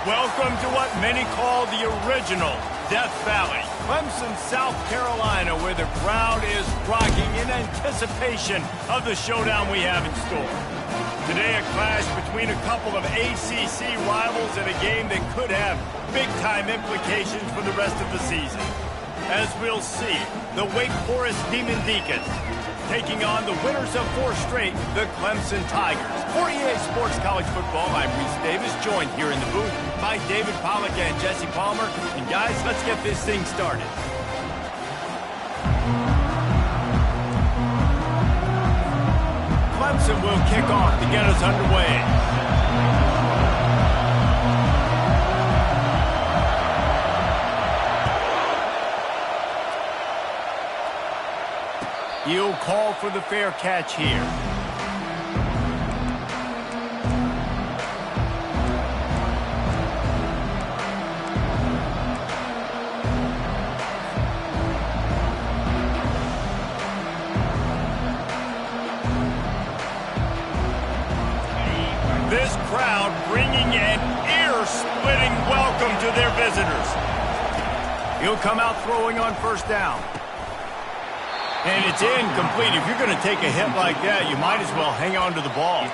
Welcome to what many call the original Death Valley, Clemson, South Carolina, where the crowd is rocking in anticipation of the showdown we have in store. Today, a clash between a couple of ACC rivals in a game that could have big-time implications for the rest of the season. As we'll see, the Wake Forest Demon Deacons taking on the winners of 4 straight, the Clemson Tigers. For EA Sports College Football, I'm Reese Davis, joined here in the booth by David Pollack and Jesse Palmer. And guys, let's get this thing started. Clemson will kick off to get us underway. He'll call for the fair catch here. This crowd bringing an ear-splitting welcome to their visitors. He'll come out throwing on first down. And it's incomplete. If you're going to take a hit like that, you might as well hang on to the ball.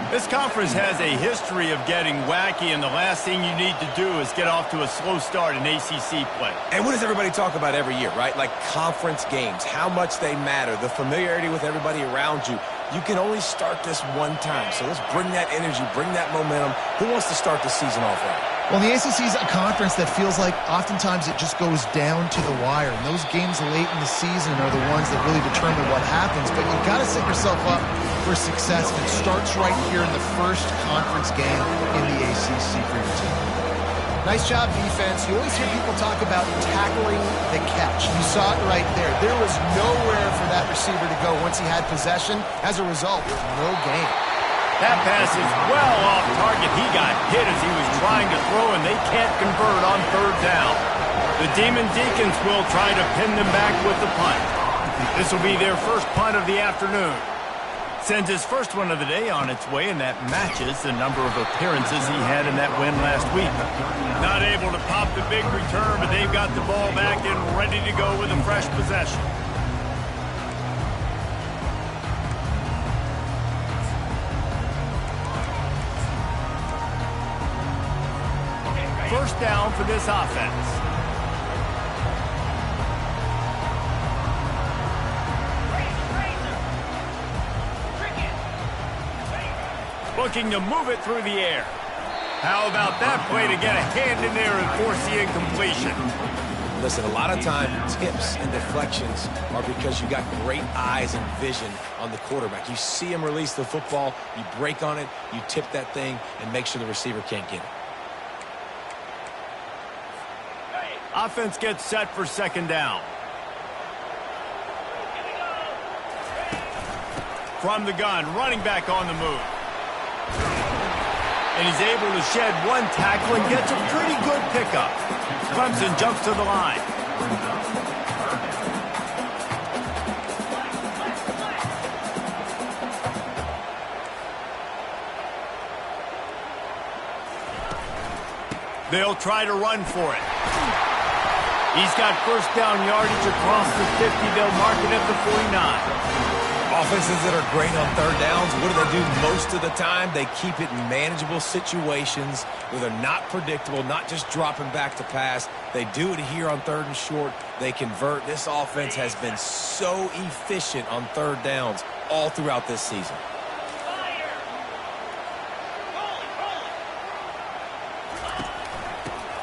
This conference has a history of getting wacky, and the last thing you need to do is get off to a slow start in ACC play. And what does everybody talk about every year, right? Like conference games, how much they matter, the familiarity with everybody around you. You can only start this one time, so let's bring that energy, bring that momentum. Who wants to start the season off right? Well, the ACC is a conference that feels like oftentimes it just goes down to the wire. And those games late in the season are the ones that really determine what happens. But you've got to set yourself up for success. And it starts right here in the first conference game in the ACC for your team. Nice job, defense. You always hear people talk about tackling the catch. You saw it right there. There was nowhere for that receiver to go once he had possession. As a result, no gain. That pass is well off target. He got hit as he was trying to throw, and they can't convert on third down. The Demon Deacons will try to pin them back with the punt. This will be their first punt of the afternoon. Sends his first one of the day on its way, and that matches the number of appearances he had in that win last week. Not able to pop the big return, but they've got the ball back and ready to go with a fresh possession. First down for this offense. Looking to move it through the air. How about that play to get a hand in there and force the incompletion? Listen, a lot of time, tips and deflections are because you got great eyes and vision on the quarterback. You see him release the football, you break on it, you tip that thing, and make sure the receiver can't get it. Offense gets set for second down. From the gun, running back on the move. And he's able to shed one tackle and gets a pretty good pickup. Clemson jumps to the line. They'll try to run for it. He's got first down yardage across the 50. They'll mark it at the 49. Offenses that are great on third downs, what do they do most of the time? They keep it in manageable situations where they're not predictable, not just dropping back to pass. They do it here on third and short. They convert. This offense has been so efficient on third downs all throughout this season.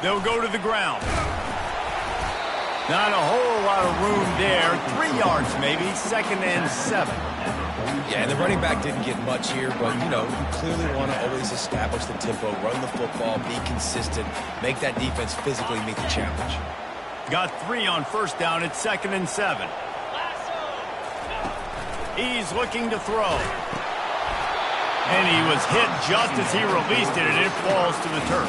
They'll go to the ground. Not a whole lot of room there. 3 yards maybe, 2nd and 7. Yeah, and the running back didn't get much here, but, you know, you clearly want to always establish the tempo, run the football, be consistent, make that defense physically meet the challenge. Got 3 on first down. It's 2nd and 7. He's looking to throw. And he was hit just as he released it, and it falls to the turf.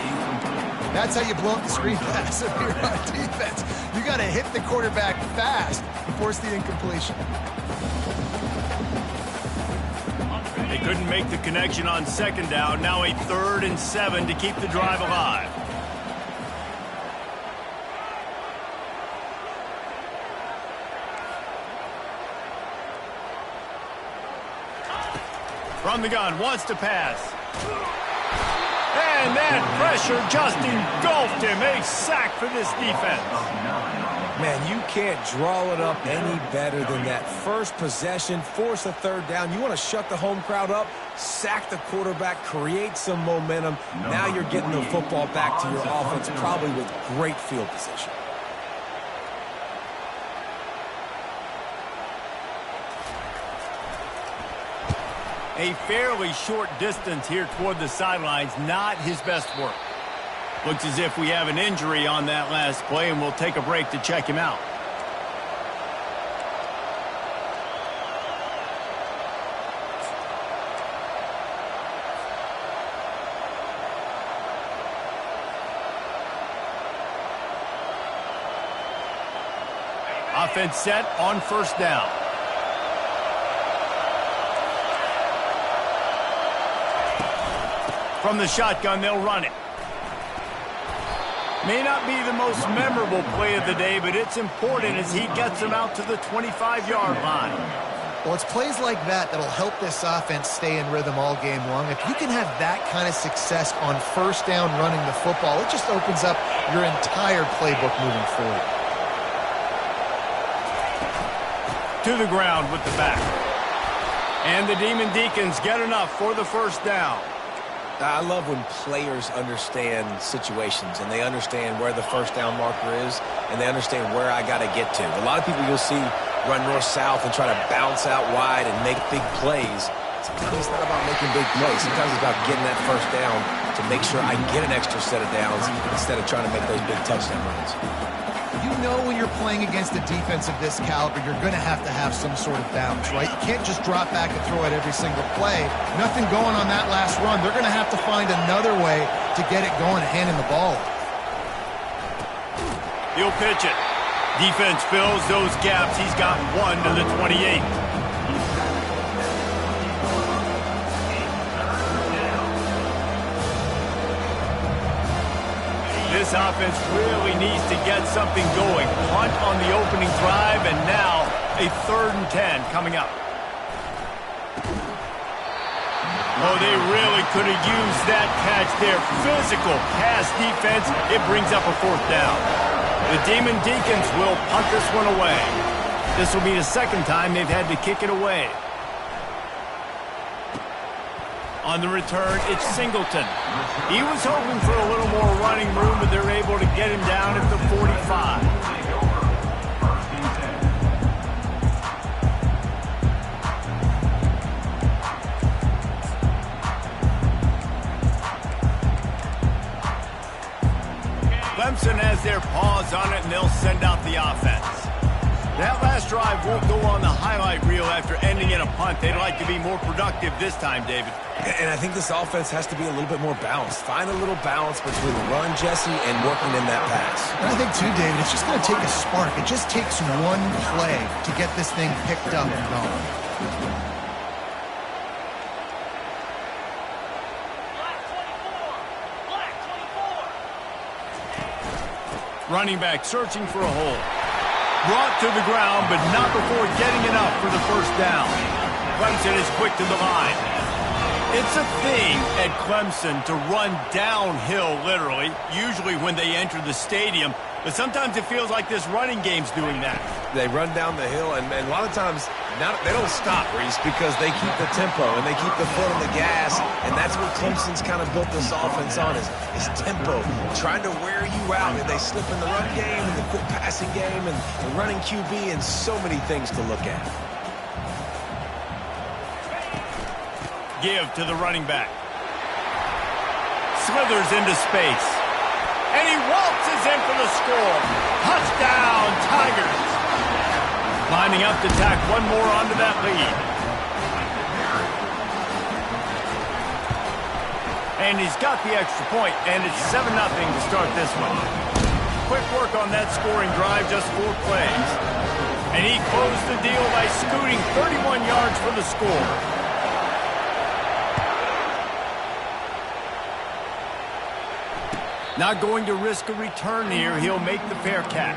That's how you blow up the screen pass if you're on defense. You got to hit the quarterback fast and force the incompletion. They couldn't make the connection on second down. Now a 3rd and 7 to keep the drive alive. From the gun, wants to pass. And that pressure just engulfed him. A sack for this defense. Man, you can't draw it up any better than that. First possession, force a 3rd down. You want to shut the home crowd up, sack the quarterback, create some momentum. Now you're getting the football back to your offense, probably with great field position. A fairly short distance here toward the sidelines, not his best work. Looks as if we have an injury on that last play, and we'll take a break to check him out. Offense set on 1st down. From the shotgun, they'll run it. May not be the most memorable play of the day, but it's important as he gets them out to the 25-yard line. Well, it's plays like that that'll help this offense stay in rhythm all game long. If you can have that kind of success on 1st down running the football, it just opens up your entire playbook moving forward. To the ground with the back. And the Demon Deacons get enough for the 1st down. I love when players understand situations and they understand where the 1st down marker is and they understand where I got to get to. A lot of people you'll see run north-south and try to bounce out wide and make big plays. Sometimes it's not about making big plays. Sometimes it's about getting that 1st down to make sure I get an extra set of downs instead of trying to make those big touchdown runs. You know when you're playing against a defense of this caliber, you're going to have some sort of bounce, right? You can't just drop back and throw it every single play. Nothing going on that last run. They're going to have to find another way to get it going and handing the ball. He'll pitch it. Defense fills those gaps. He's got 1 to the 28. This offense really needs to get something going. Punt on the opening drive, and now a 3rd and 10 coming up. Oh, they really could have used that catch there. Physical pass defense. It brings up a 4th down. The Demon Deacons will punt this one away. This will be the 2nd time they've had to kick it away. On the return, it's Singleton. He was hoping for a little more running room, but they're able to get him down at the 45. Clemson has their paws on it, and they'll send out the offense. That last drive won't go on the highlight reel after ending in a punt. They'd like to be more productive this time, David. And I think this offense has to be a little bit more balanced. Find a little balance between the run, Jesse, and working in that pass. And I think, too, David, it's just going to take a spark. It just takes one play to get this thing picked up and going. Running back searching for a hole. Brought to the ground, but not before getting enough for the 1st down. Clemson is quick to the line. It's a thing at Clemson to run downhill, literally, usually when they enter the stadium. But sometimes it feels like this running game's doing that. They run down the hill, and a lot of times they don't stop, Reese, because they keep the tempo and they keep the foot on the gas, and that's what Clemson's kind of built this offense on is tempo, trying to wear you out, and they slip in the run game and the quick passing game and the running QB and so many things to look at. Give to the running back. Slithers into space. And he waltzes in for the score. Touchdown, Tigers. Lining up to tack one more onto that lead. And he's got the extra point, and it's 7-0 to start this one. Quick work on that scoring drive, just 4 plays. And he closed the deal by scooting 31 yards for the score. Not going to risk a return here. He'll make the fair catch.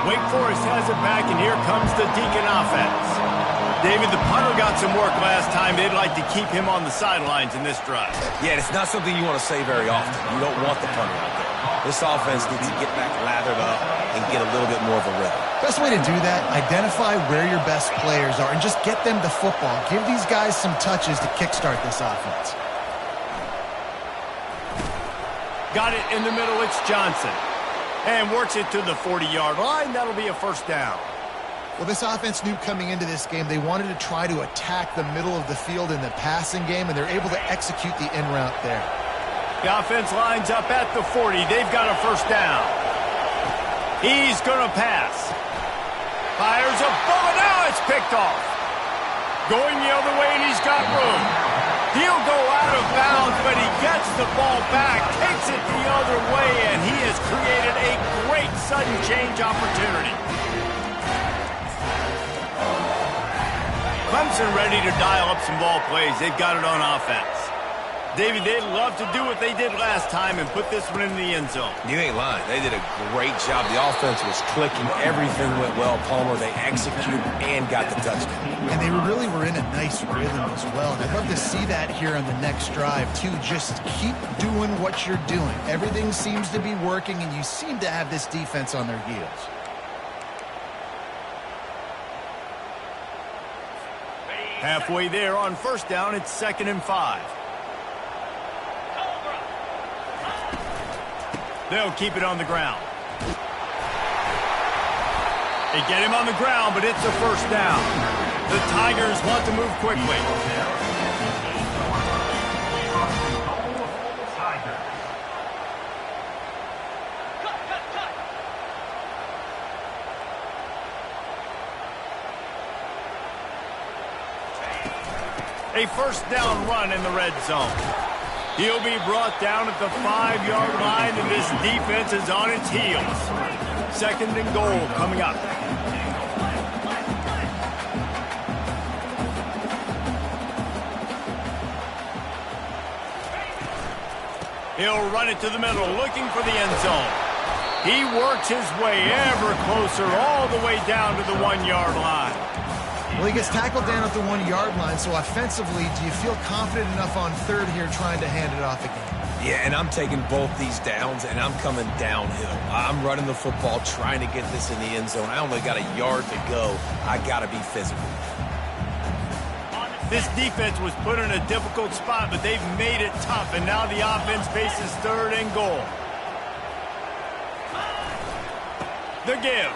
Wake Forest has it back, and here comes the Deacon offense. David, the punter got some work last time. They'd like to keep him on the sidelines in this drive. Yeah, it's not something you want to say very often. You don't want the punter out there. This offense needs to get back lathered up and get a little bit more of a rhythm. Best way to do that, identify where your best players are and just get them the football. Give these guys some touches to kickstart this offense. Got it in the middle. It's Johnson. And works it to the 40-yard line. That'll be a first down. Well, this offense knew coming into this game they wanted to try to attack the middle of the field in the passing game, and they're able to execute the in route there. The offense lines up at the 40. They've got a first down. He's going to pass. Fires a bullet. Now it's picked off. Going the other way, and he's got room. He'll go out of bounds, but he gets the ball back, takes it the other way, and he has created a great sudden change opportunity. Clemson ready to dial up some ball plays. They've got it on offense. David, they'd love to do what they did last time and put this one in the end zone. You ain't lying. They did a great job. The offense was clicking. Everything went well. Palmer, they executed and got the touchdown. And they really were in a nice rhythm as well. And I'd love to see that here on the next drive, too. Just keep doing what you're doing. Everything seems to be working, and you seem to have this defense on their heels. Halfway there on first down, it's 2nd and 5. They'll keep it on the ground. They get him on the ground, but it's a first down. The Tigers want to move quickly. A first down run in the red zone. He'll be brought down at the 5-yard line, and this defense is on its heels. 2nd and goal coming up. He'll run it to the middle, looking for the end zone. He works his way ever closer, all the way down to the 1-yard line. Well, he gets tackled down at the 1-yard line, so offensively, do you feel confident enough on third here trying to hand it off again? Yeah, and I'm taking both these downs, and I'm coming downhill. I'm running the football, trying to get this in the end zone. I only got a yard to go. I got to be physical. This defense was put in a difficult spot, but they've made it tough, and now the offense faces 3rd and goal. The give.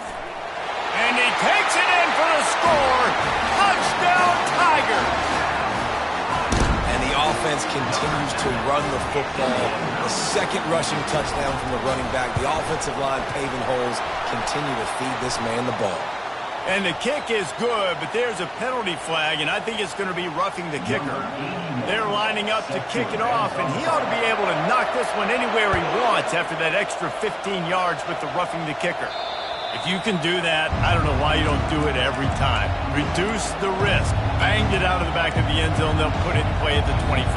And he takes it in for the score. Touchdown, Tigers. And the offense continues to run the football. The 2nd rushing touchdown from the running back. The offensive line paving holes. Continue to feed this man the ball. And the kick is good, but there's a penalty flag, and I think it's going to be roughing the kicker. They're lining up to kick it off, and he ought to be able to knock this one anywhere he wants after that extra 15 yards with the roughing the kicker. If you can do that, I don't know why you don't do it every time. Reduce the risk. Banged it out of the back of the end zone. They'll put it in play at the 25.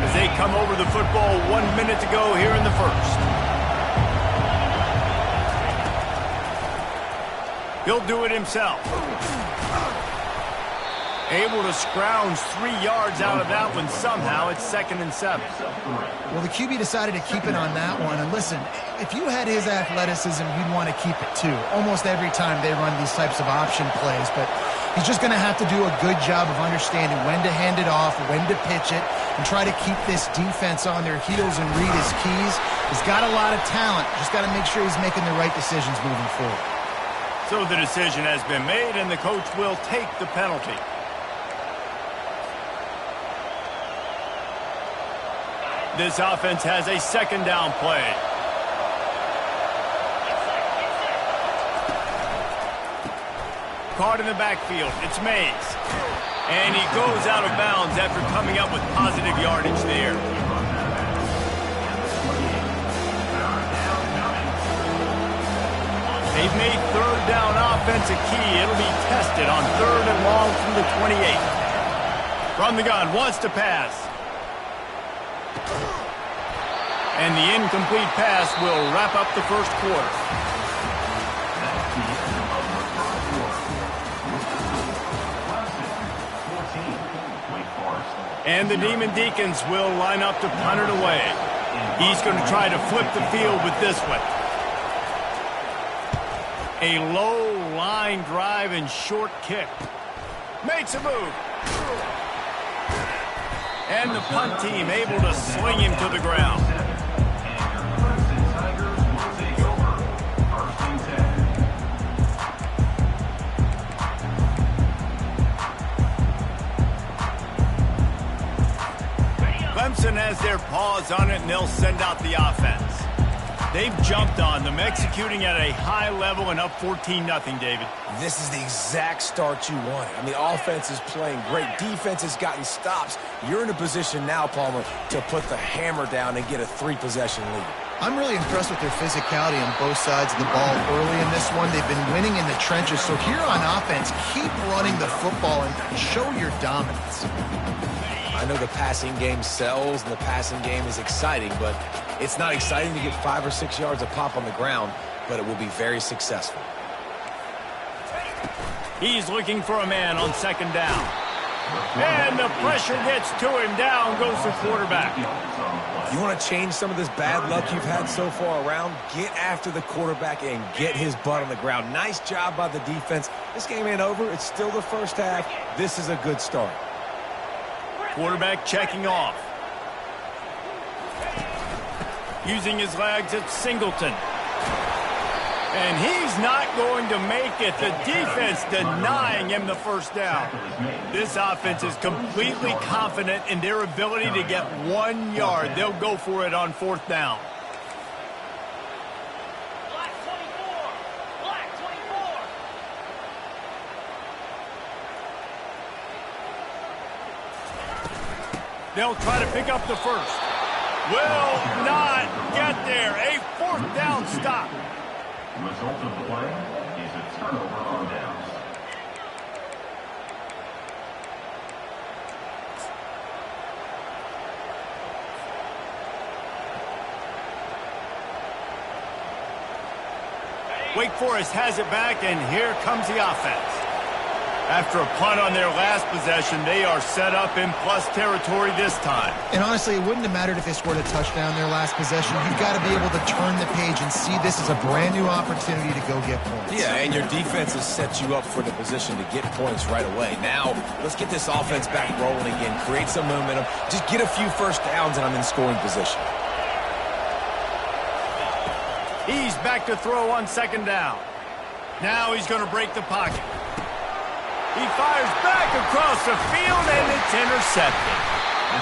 As they come over the football, 1 minute to go here in the first. He'll do it himself. Able to scrounge 3 yards out of that one somehow. It's 2nd and 7. Well, the QB decided to keep it on that one. And listen, if you had his athleticism, you'd want to keep it too. Almost every time they run these types of option plays. But he's just going to have to do a good job of understanding when to hand it off, when to pitch it, and try to keep this defense on their heels and read his keys. He's got a lot of talent. Just got to make sure he's making the right decisions moving forward. So the decision has been made, and the coach will take the penalty. This offense has a 2nd down play. Caught in the backfield. It's Mays. And he goes out of bounds after coming up with positive yardage there. They've made third down offense a key. It'll be tested on 3rd and long from the 28. From the gun, wants to pass. And the incomplete pass will wrap up the first quarter. And the Demon Deacons will line up to punt it away. He's going to try to flip the field with this one. A low line drive and short kick. Makes a move. And the punt team able to sling him to the ground. Clemson has their paws on it, and they'll send out the offense. They've jumped on them, executing at a high level and up 14-0, David. This is the exact start you wanted. I mean, offense is playing great. Defense has gotten stops. You're in a position now, Palmer, to put the hammer down and get a 3-possession lead. I'm really impressed with their physicality on both sides of the ball early in this one. They've been winning in the trenches. So here on offense, keep running the football and show your dominance. I know the passing game sells and the passing game is exciting, but it's not exciting to get 5 or 6 yards of pop on the ground, but it will be very successful. He's looking for a man on 2nd down. And the pressure gets to him. Down goes the quarterback. You want to change some of this bad luck you've had so far around? Get after the quarterback and get his butt on the ground. Nice job by the defense. This game ain't over. It's still the first half. This is a good start. Quarterback checking off. Using his legs, it's Singleton. And he's not going to make it. The defense denying him the first down. This offense is completely confident in their ability to get 1 yard. They'll go for it on 4th down. They'll try to pick up the first. Will not get there. A 4th down stop. The result of the play is a turnover on downs. Wake Forest has it back, and here comes the offense. After a punt on their last possession, they are set up in plus territory this time. And honestly, it wouldn't have mattered if they scored a touchdown their last possession. You've got to be able to turn the page and see this as a brand new opportunity to go get points. Yeah, and your defense has set you up for the position to get points right away. Now, let's get this offense back rolling again, create some momentum, just get a few first downs, and I'm in scoring position. He's back to throw on 2nd down. Now he's going to break the pocket. He fires back across the field, and it's intercepted.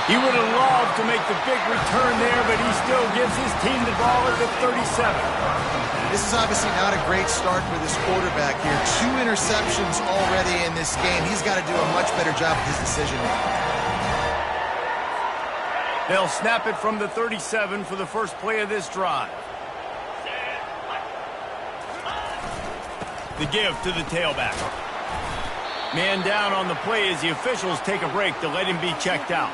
He would have loved to make the big return there, but he still gives his team the ball at the 37. This is obviously not a great start for this quarterback here. 2 interceptions already in this game. He's got to do a much better job with his decision-making. They'll snap it from the 37 for the first play of this drive. The give to the tailback. Man down on the play as the officials take a break to let him be checked out.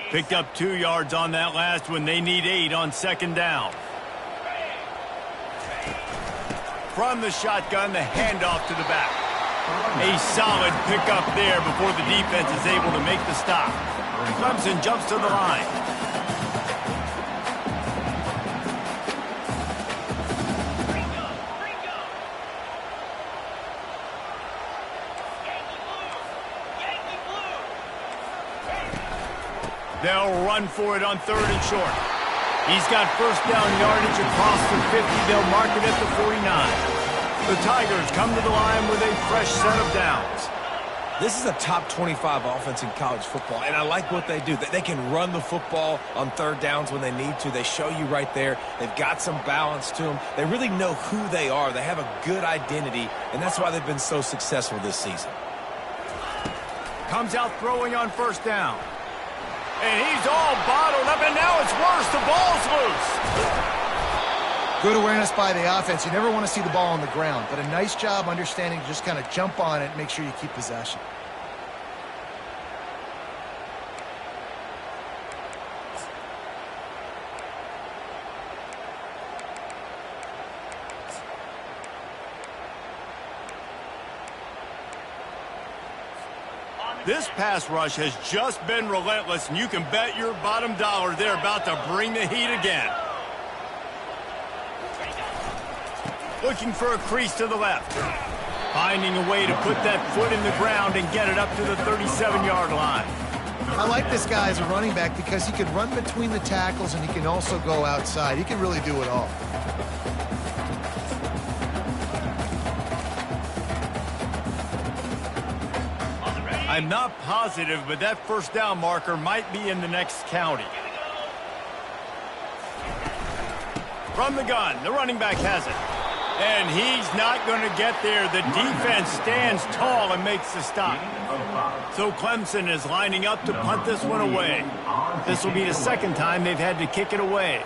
Picked up 2 yards on that last one. They need 8 on 2nd down. From the shotgun, the handoff to the back. A solid pickup there before the defense is able to make the stop. Clemson jumps to the line. They'll run for it on 3rd and short. He's got first down yardage across the 50. They'll mark it at the 49. The Tigers come to the line with a fresh set of downs. This is a top 25 offense in college football, and I like what they do. They can run the football on third downs when they need to. They show you right there. They've got some balance to them. They really know who they are. They have a good identity, and that's why they've been so successful this season. Comes out throwing on first down. And he's all bottled up, and now it's worse. The ball's loose. Good awareness by the offense. You never want to see the ball on the ground, but a nice job understanding to just kind of jump on it and make sure you keep possession. This pass rush has just been relentless, and you can bet your bottom dollar they're about to bring the heat again. Looking for a crease to the left. Finding a way to put that foot in the ground and get it up to the 37-yard line. I like this guy as a running back because he can run between the tackles and he can also go outside. He can really do it all. I'm not positive, but that first down marker might be in the next county. From the gun, the running back has it. And he's not going to get there. The defense stands tall and makes the stop. So Clemson is lining up to punt this one away. This will be the second time they've had to kick it away.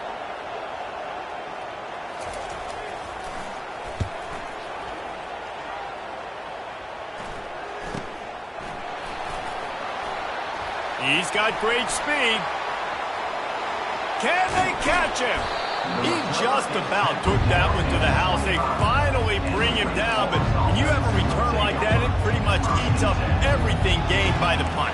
He's got great speed. Can they catch him? He just about took that one to the house. They finally bring him down, but when you have a return like that, it pretty much eats up everything gained by the punt.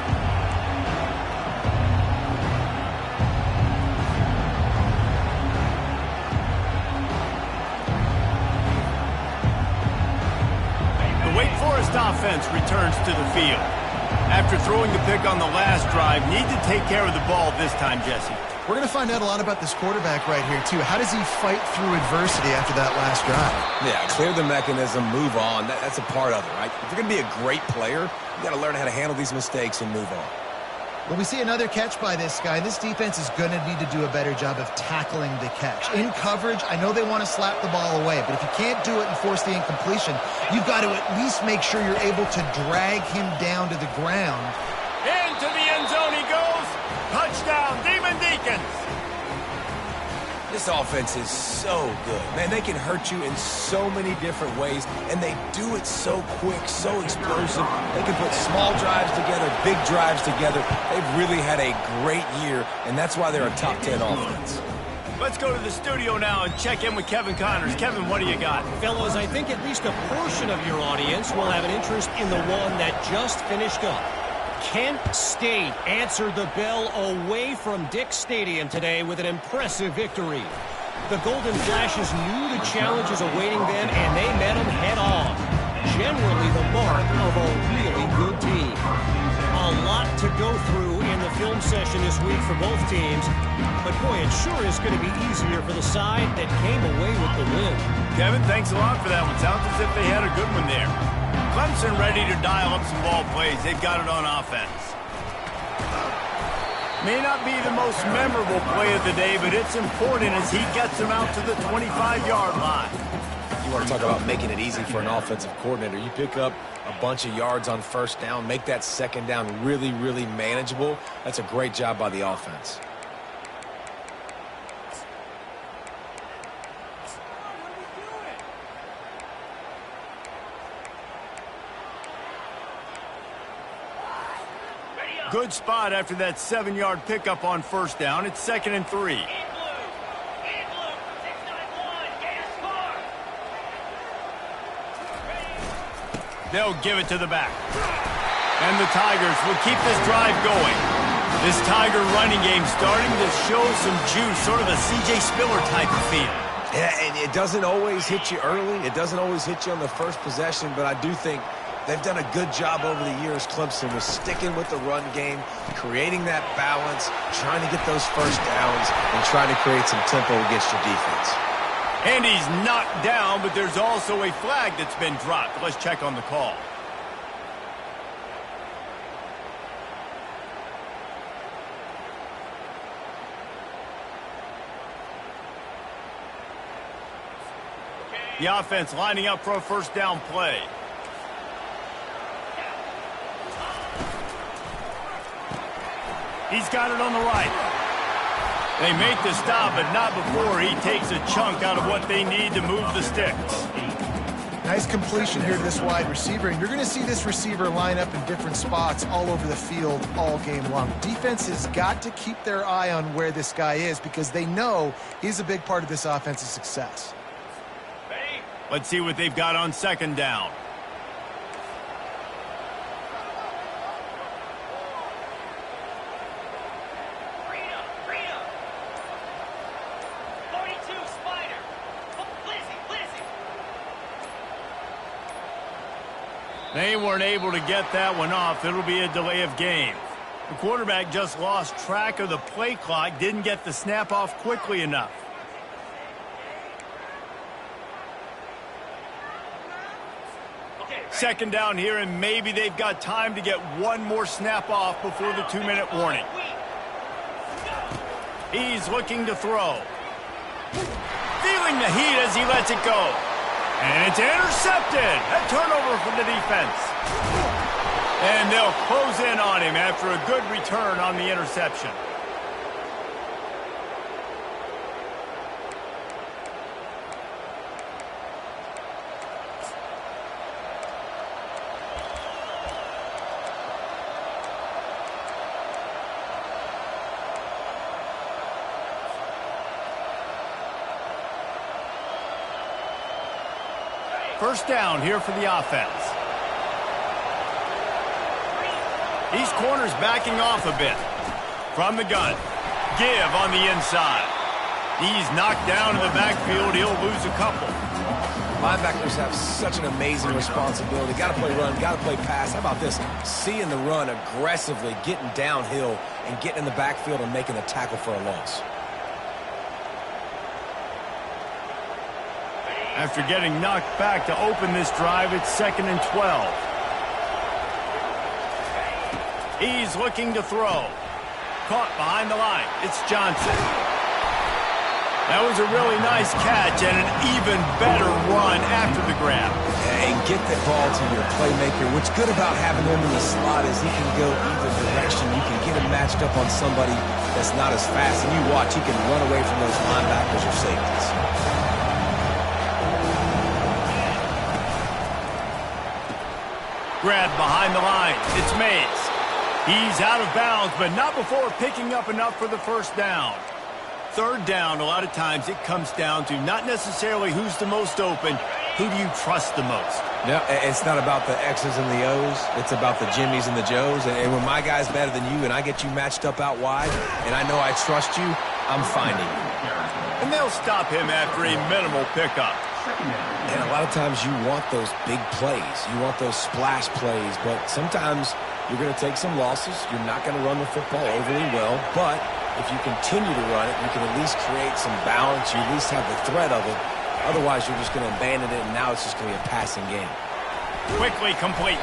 The Wake Forest offense returns to the field. After throwing the pick on the last drive, need to take care of the ball this time, Jesse. We're going to find out a lot about this quarterback right here, too. How does he fight through adversity after that last drive? Yeah, clear the mechanism, move on. That's a part of it, right? If you're going to be a great player, you got to learn how to handle these mistakes and move on. Well, we see another catch by this guy. This defense is going to need to do a better job of tackling the catch. In coverage, I know they want to slap the ball away, but if you can't do it and force the incompletion, you've got to at least make sure you're able to drag him down to the ground. Into the end zone he goes. Touchdown, Demon Deacons. This offense is so good. Man, they can hurt you in so many different ways, and they do it so quick, so explosive. They can put small drives together, big drives together. They've really had a great year, and that's why they're a top 10 offense. Let's go to the studio now and check in with Kevin Connors. Kevin, what do you got? Fellas, I think at least a portion of your audience will have an interest in the one that just finished up. Kent State answered the bell away from Dick Stadium today with an impressive victory. The Golden Flashes knew the challenges awaiting them, and they met them head-on. Generally the mark of a really good team. A lot to go through in the film session this week for both teams, but boy, it sure is going to be easier for the side that came away with the win. Kevin, thanks a lot for that one. Sounds as if they had a good one there. Clemson ready to dial up some ball plays. They've got it on offense. May not be the most memorable play of the day, but it's important as he gets them out to the 25-yard line. You want to talk about making it easy for an offensive coordinator. You pick up a bunch of yards on first down, make that second down really, really manageable. That's a great job by the offense. Good spot after that 7-yard pickup on first down. It's 2nd and 3. They'll give it to the back. And the Tigers will keep this drive going. This Tiger running game starting to show some juice, sort of a C.J. Spiller type of feel. Yeah, and it doesn't always hit you early. It doesn't always hit you on the first possession, but I do think They've done a good job over the years, Clemson, with sticking with the run game, creating that balance, trying to get those first downs, and trying to create some tempo against your defense. And he's knocked down, but there's also a flag that's been dropped. Let's check on the call. The offense lining up for a first down play. He's got it on the right. They make the stop, but not before he takes a chunk out of what they need to move the sticks. Nice completion here to this wide receiver, and you're going to see this receiver line up in different spots all over the field all game long. Defense has got to keep their eye on where this guy is because they know he's a big part of this offense's success. Let's see what they've got on second down. They weren't able to get that one off. It'll be a delay of game. The quarterback just lost track of the play clock, didn't get the snap off quickly enough. Second down here, and maybe they've got time to get one more snap off before the 2-minute warning. He's looking to throw. Feeling the heat as he lets it go. And it's intercepted. A turnover from the defense. And they'll close in on him after a good return on the interception. First down here for the offense. These corners backing off a bit. From the gun. Give on the inside. He's knocked down in the backfield. He'll lose a couple. Linebackers have such an amazing responsibility. Got to play run, got to play pass. How about this? Seeing the run aggressively, getting downhill, and getting in the backfield and making a tackle for a loss. After getting knocked back to open this drive, it's 2nd and 12. He's looking to throw. Caught behind the line. It's Johnson. That was a really nice catch and an even better run after the grab. And get the ball to your playmaker. What's good about having him in the slot is he can go either direction. You can get him matched up on somebody that's not as fast, and you watch, he can run away from those linebackers or safeties. Grab behind the line. It's Mays. He's out of bounds, but not before picking up enough for the first down. Third down, a lot of times it comes down to not necessarily who's the most open, who do you trust the most? No, it's not about the X's and the O's. It's about the Jimmies and the Joes. And when my guy's better than you and I get you matched up out wide and I know I trust you, I'm finding you. And they'll stop him after a minimal pickup. And a lot of times you want those big plays. You want those splash plays. But sometimes you're going to take some losses. You're not going to run the football overly well. But if you continue to run it, you can at least create some balance. You at least have the threat of it. Otherwise, you're just going to abandon it, and now it's just going to be a passing game. Quickly complete.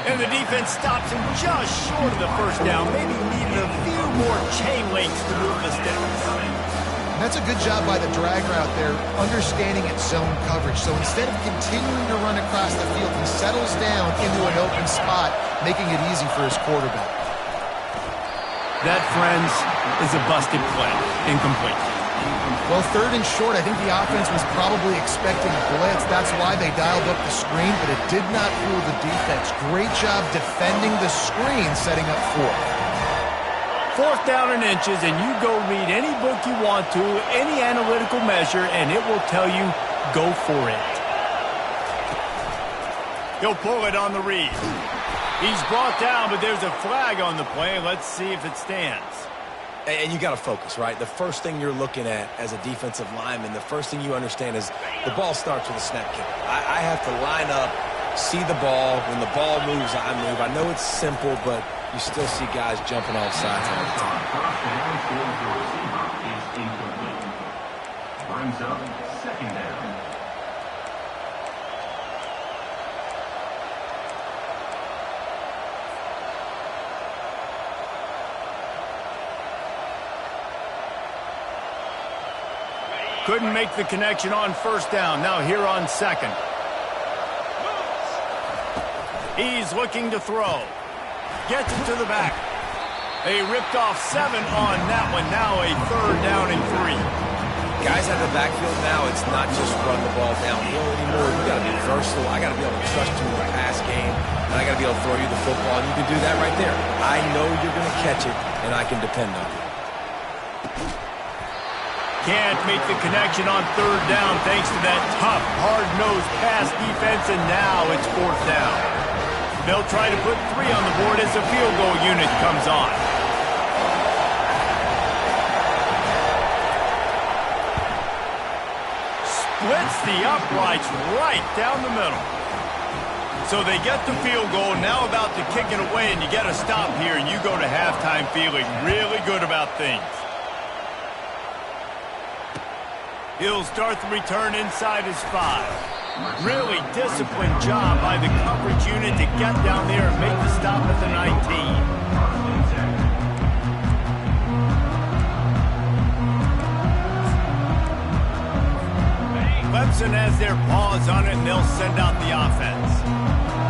And the defense stops him just short of the first down. Maybe needed a few more chain links to move the sticks. That's a good job by the drag route there, understanding its zone coverage. So instead of continuing to run across the field, he settles down into an open spot, making it easy for his quarterback. That, friends, is a busted play. Incomplete. Well, 3rd and short, I think the offense was probably expecting a blitz. That's why they dialed up the screen, but it did not fool the defense. Great job defending the screen, setting up 4th. 4th down and inches, and you go read any book you want to, any analytical measure, and it will tell you, go for it. He'll pull it on the read. He's brought down, but there's a flag on the play. Let's see if it stands. And you got to focus, right? The first thing you're looking at as a defensive lineman, the first thing you understand is the ball starts with a snap kick. I have to line up see the ball. When the ball moves, I move. I know it's simple, but you still see guys jumping off sides all the time. First down for the receiver is incomplete. Brings up second down. Couldn't make the connection on first down. Now here on second. He's looking to throw. Gets it to the back. They ripped off 7 on that one. Now a third down and 3. Guys out of the backfield now, it's not just run the ball downhill anymore. You got to be versatile. I got to be able to trust you in the pass game, and I got to be able to throw you the football, and you can do that right there. I know you're going to catch it, and I can depend on you. Can't make the connection on third down thanks to that tough, hard-nosed pass defense, and now it's fourth down. They'll try to put 3 on the board as the field goal unit comes on. Splits the uprights right down the middle. So they get the field goal, now about to kick it away, and you get a stop here, and you go to halftime feeling really good about things. He'll start the return inside his 5. Really disciplined job by the coverage unit to get down there and make the stop at the 19. Clemson has their paws on it, and they'll send out the offense.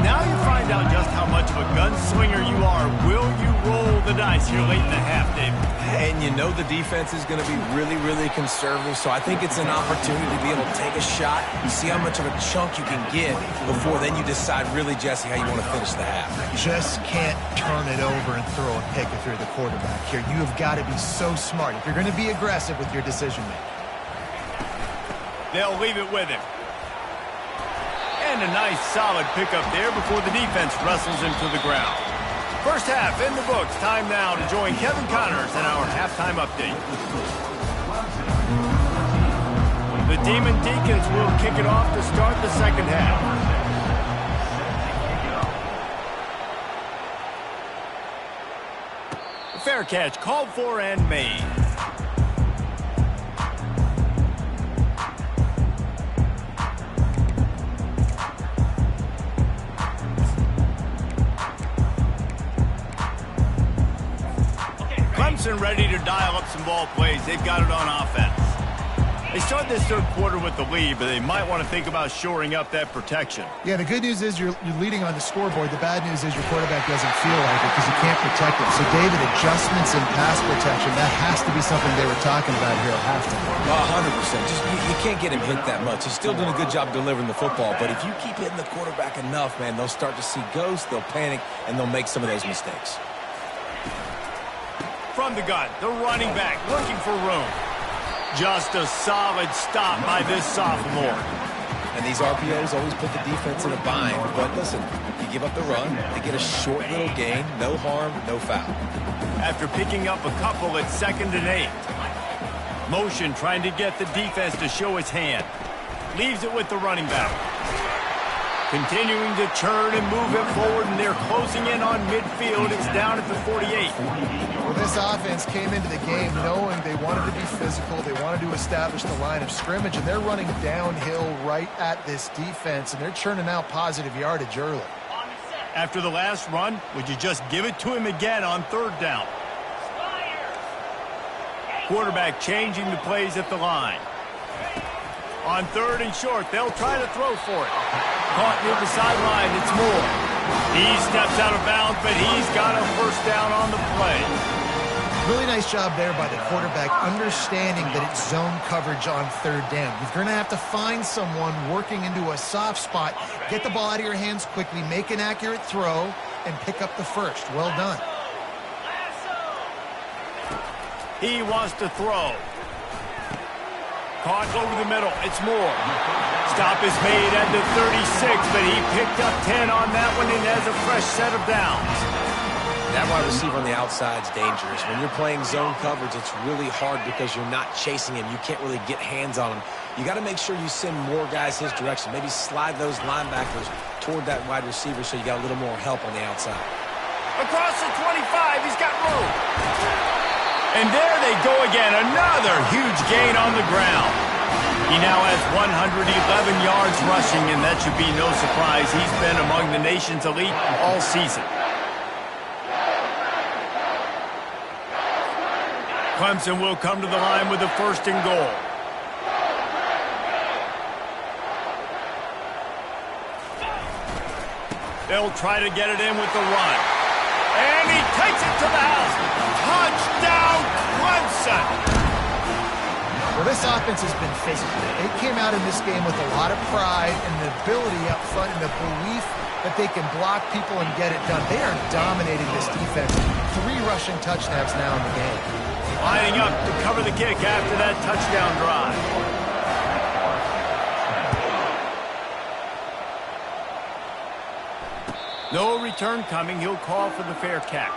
Now you find out just how much of a gunslinger you are. Will you roll the dice here late in the half, David? And you know the defense is going to be really, really conservative, so I think it's an opportunity to be able to take a shot, see how much of a chunk you can get before then you decide really, Jesse, how you want to finish the half. Just can't turn it over and throw a pick if you're the quarterback here. You have got to be so smart if you're going to be aggressive with your decision-making. They'll leave it with him. And a nice solid pickup there before the defense wrestles him to the ground. First half in the books. Time now to join Kevin Connors in our halftime update. The Demon Deacons will kick it off to start the second half. Fair catch called for and made. Clemson ready to dial up some ball plays. They've got it on offense. They start this third quarter with the lead, but they might want to think about shoring up that protection. Yeah, the good news is you're leading on the scoreboard. The bad news is your quarterback doesn't feel like it because you can't protect him. So, David, adjustments in pass protection, that has to be something they were talking about here at halftime. 100%. Just you can't get him hit that much. He's still doing a good job delivering the football, but if you keep hitting the quarterback enough, man, they'll start to see ghosts, they'll panic, and they'll make some of those mistakes. From the gun, the running back looking for room. Just a solid stop by this sophomore. And these RPOs always put the defense in a bind. But listen, you give up the run, they get a short little gain, no harm, no foul. After picking up a couple at 2nd and 8. Motion trying to get the defense to show its hand. Leaves it with the running back. Continuing to churn and move it forward, and they're closing in on midfield. It's down at the 48. Well, this offense came into the game knowing they wanted to be physical. They wanted to establish the line of scrimmage, and they're running downhill right at this defense, and they're churning out positive yardage early. After the last run, would you just give it to him again on third down? Quarterback changing the plays at the line. On 3rd and short, they'll try to throw for it. Caught near the sideline, it's Moore. He steps out of bounds, but he's got a first down on the play. Really nice job there by the quarterback, understanding that it's zone coverage on 3rd down. You're going to have to find someone working into a soft spot, get the ball out of your hands quickly, make an accurate throw, and pick up the first. Well done. He wants to throw. Caught over the middle. It's Moore. Stop is made at the 36, but he picked up 10 on that one and has a fresh set of downs. That wide receiver on the outside is dangerous. When you're playing zone coverage, it's really hard because you're not chasing him. You can't really get hands on him. You got to make sure you send more guys his direction. Maybe slide those linebackers toward that wide receiver so you got a little more help on the outside. Across the 25, he's got room. And there they go again, another huge gain on the ground. He now has 111 yards rushing, and that should be no surprise. He's been among the nation's elite all season. Clemson will come to the line with a 1st and goal. They'll try to get it in with the run. And he takes it to the house. Touchdown, Clemson! Well, this offense has been physical. They came out in this game with a lot of pride and the ability up front and the belief that they can block people and get it done. They are dominating this defense. 3 rushing touchdowns now in the game. Lining up to cover the kick after that touchdown drive. No return coming. He'll call for the fair catch.